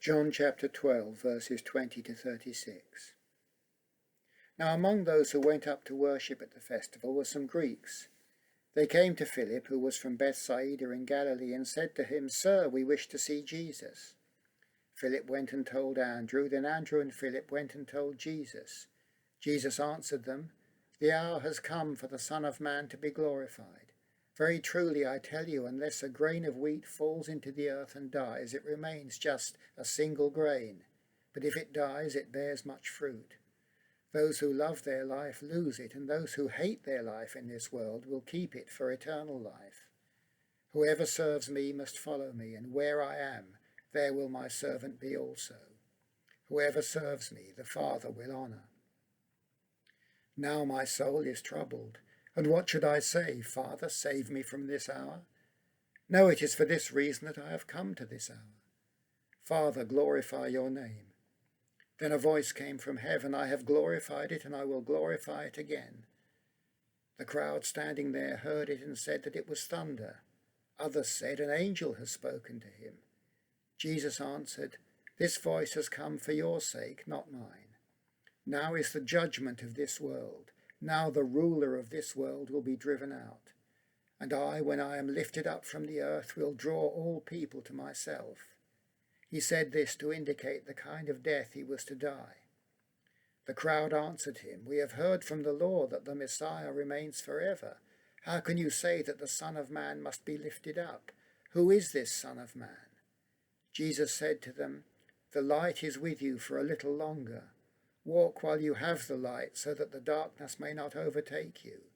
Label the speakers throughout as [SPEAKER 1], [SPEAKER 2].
[SPEAKER 1] John chapter 12, verses 20 to 36. Now among those who went up to worship at the festival were some Greeks. They came to Philip, who was from Bethsaida in Galilee, and said to him, "Sir, we wish to see Jesus." Philip went and told Andrew. Then Andrew and Philip went and told Jesus. Jesus answered them, "The hour has come for the Son of Man to be glorified. Very truly I tell you, unless a grain of wheat falls into the earth and dies, it remains just a single grain. But if it dies, it bears much fruit. Those who love their life lose it, and those who hate their life in this world will keep it for eternal life. Whoever serves me must follow me, and where I am, there will my servant be also. Whoever serves me, the Father will honour. Now my soul is troubled. And what should I say? Father, save me from this hour? No, it is for this reason that I have come to this hour. Father, glorify your name." Then a voice came from heaven, "I have glorified it, and I will glorify it again." The crowd standing there heard it and said that it was thunder. Others said, "An angel has spoken to him." Jesus answered, "This voice has come for your sake, not mine. Now is the judgment of this world. Now the ruler of this world will be driven out. And I, when I am lifted up from the earth, will draw all people to myself." He said this to indicate the kind of death he was to die. The crowd answered him, "We have heard from the law that the Messiah remains forever. How can you say that the Son of Man must be lifted up? Who is this Son of Man?" Jesus said to them, "The light is with you for a little longer. Walk while you have the light, so that the darkness may not overtake you.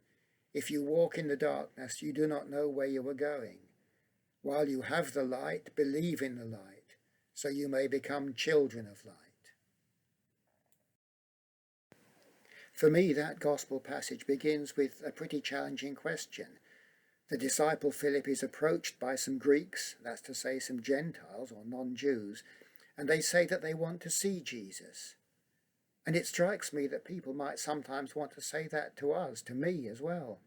[SPEAKER 1] If you walk in the darkness, you do not know where you are going. While you have the light, believe in the light, so you may become children of light." For me, that gospel passage begins with a pretty challenging question. The disciple Philip is approached by some Greeks, that's to say some Gentiles or non-Jews, and they say that they want to see Jesus. And it strikes me that people might sometimes want to say that to us, to me as well.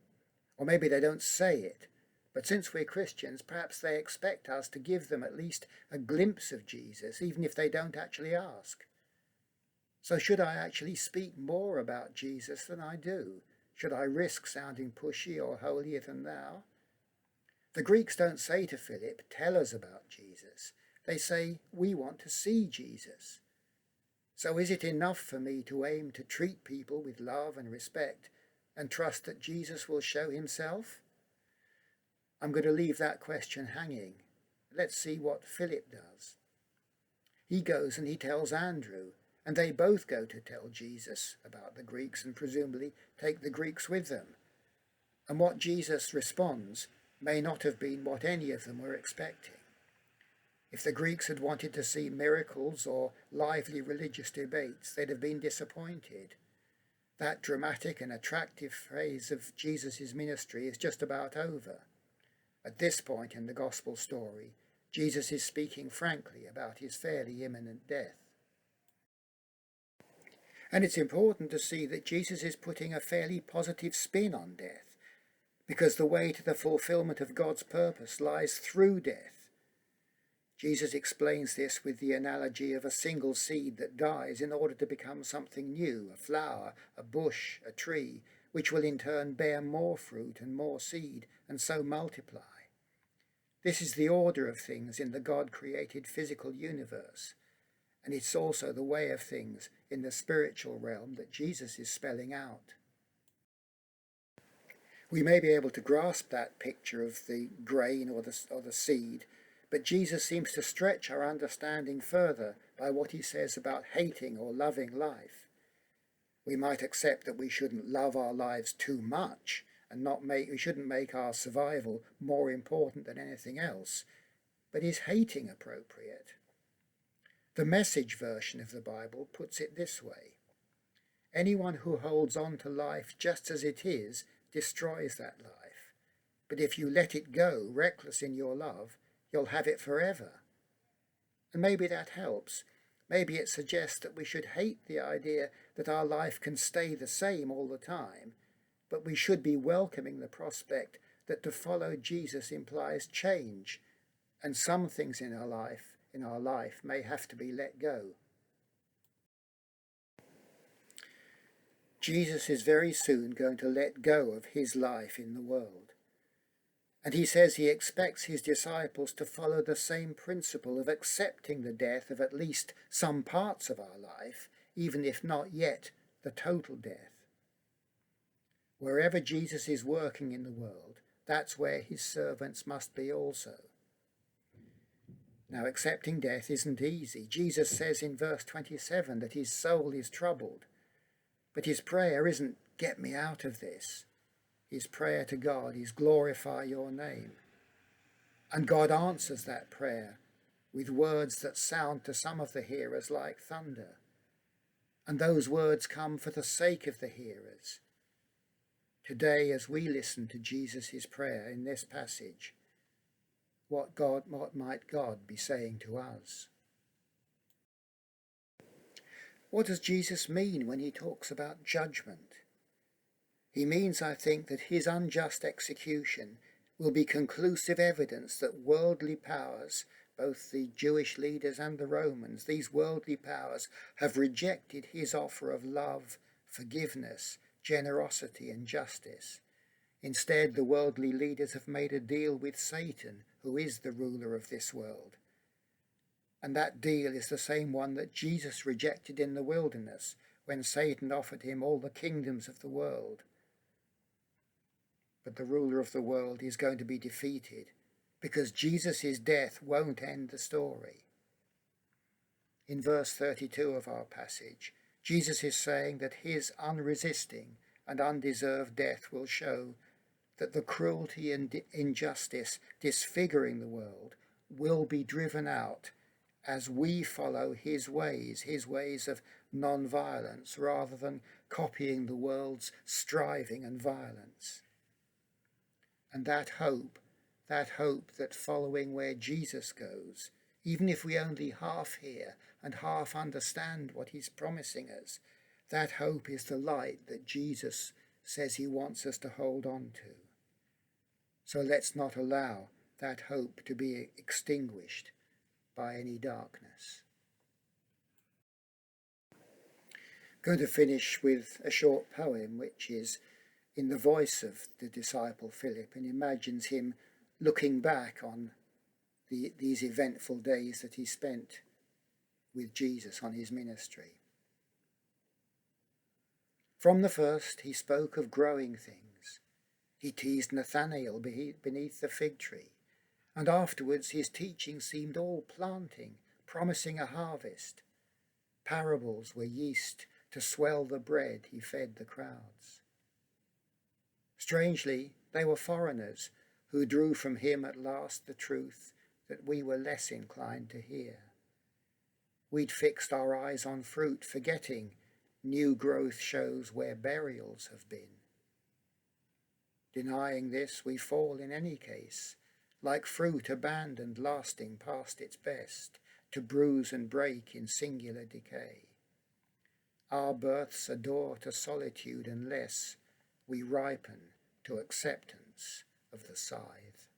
[SPEAKER 1] Or maybe they don't say it, but since we're Christians, perhaps they expect us to give them at least a glimpse of Jesus, even if they don't actually ask. So should I actually speak more about Jesus than I do? Should I risk sounding pushy or holier than thou? The Greeks don't say to Philip, "Tell us about Jesus." They say, "We want to see Jesus." So is it enough for me to aim to treat people with love and respect and trust that Jesus will show himself? I'm going to leave that question hanging. Let's see what Philip does. He goes and he tells Andrew, and they both go to tell Jesus about the Greeks and presumably take the Greeks with them. And what Jesus responds may not have been what any of them were expecting. If the Greeks had wanted to see miracles or lively religious debates, they'd have been disappointed. That dramatic and attractive phase of Jesus' ministry is just about over. At this point in the gospel story, Jesus is speaking frankly about his fairly imminent death. And it's important to see that Jesus is putting a fairly positive spin on death, because the way to the fulfillment of God's purpose lies through death. Jesus explains this with the analogy of a single seed that dies in order to become something new, a flower, a bush, a tree, which will in turn bear more fruit and more seed, and so multiply. This is the order of things in the God-created physical universe, and it's also the way of things in the spiritual realm that Jesus is spelling out. We may be able to grasp that picture of the grain or the seed, but Jesus seems to stretch our understanding further by what he says about hating or loving life. We might accept that we shouldn't love our lives too much and we shouldn't make our survival more important than anything else, but is hating appropriate? The Message version of the Bible puts it this way: "Anyone who holds on to life just as it is destroys that life. But if you let it go, reckless in your love, you'll have it forever." And maybe that helps. Maybe it suggests that we should hate the idea that our life can stay the same all the time, but we should be welcoming the prospect that to follow Jesus implies change, and some things in our life in our life may have to be let go. Jesus is very soon going to let go of his life in the world. And he says he expects his disciples to follow the same principle of accepting the death of at least some parts of our life, even if not yet the total death. Wherever Jesus is working in the world, that's where his servants must be also. Now, accepting death isn't easy. Jesus says in verse 27 that his soul is troubled. But his prayer isn't, get me out of this. His prayer to God is, glorify your name. And God answers that prayer with words that sound to some of the hearers like thunder. And those words come for the sake of the hearers. Today, as we listen to Jesus' prayer in this passage, what might God be saying to us? What does Jesus mean when he talks about judgment? He means, I think, that his unjust execution will be conclusive evidence that worldly powers, both the Jewish leaders and the Romans, these worldly powers have rejected his offer of love, forgiveness, generosity and justice. Instead, the worldly leaders have made a deal with Satan, who is the ruler of this world. And that deal is the same one that Jesus rejected in the wilderness when Satan offered him all the kingdoms of the world. But the ruler of the world is going to be defeated because Jesus' death won't end the story. In verse 32 of our passage, Jesus is saying that his unresisting and undeserved death will show that the cruelty and injustice disfiguring the world will be driven out as we follow his ways of non-violence rather than copying the world's striving and violence. And that hope that following where Jesus goes, even if we only half hear and half understand what he's promising us, that hope is the light that Jesus says he wants us to hold on to. So let's not allow that hope to be extinguished by any darkness. I'm going to finish with a short poem which is in the voice of the disciple Philip and imagines him looking back on these eventful days that he spent with Jesus on his ministry. From the first he spoke of growing things. He teased Nathanael beneath the fig tree, and afterwards his teaching seemed all planting, promising a harvest. Parables were yeast to swell the bread he fed the crowds. Strangely, they were foreigners who drew from him at last the truth that we were less inclined to hear. We'd fixed our eyes on fruit, forgetting new growth shows where burials have been. Denying this, we fall in any case, like fruit abandoned lasting past its best, to bruise and break in singular decay. Our births a door to solitude unless we ripen to acceptance of the scythe.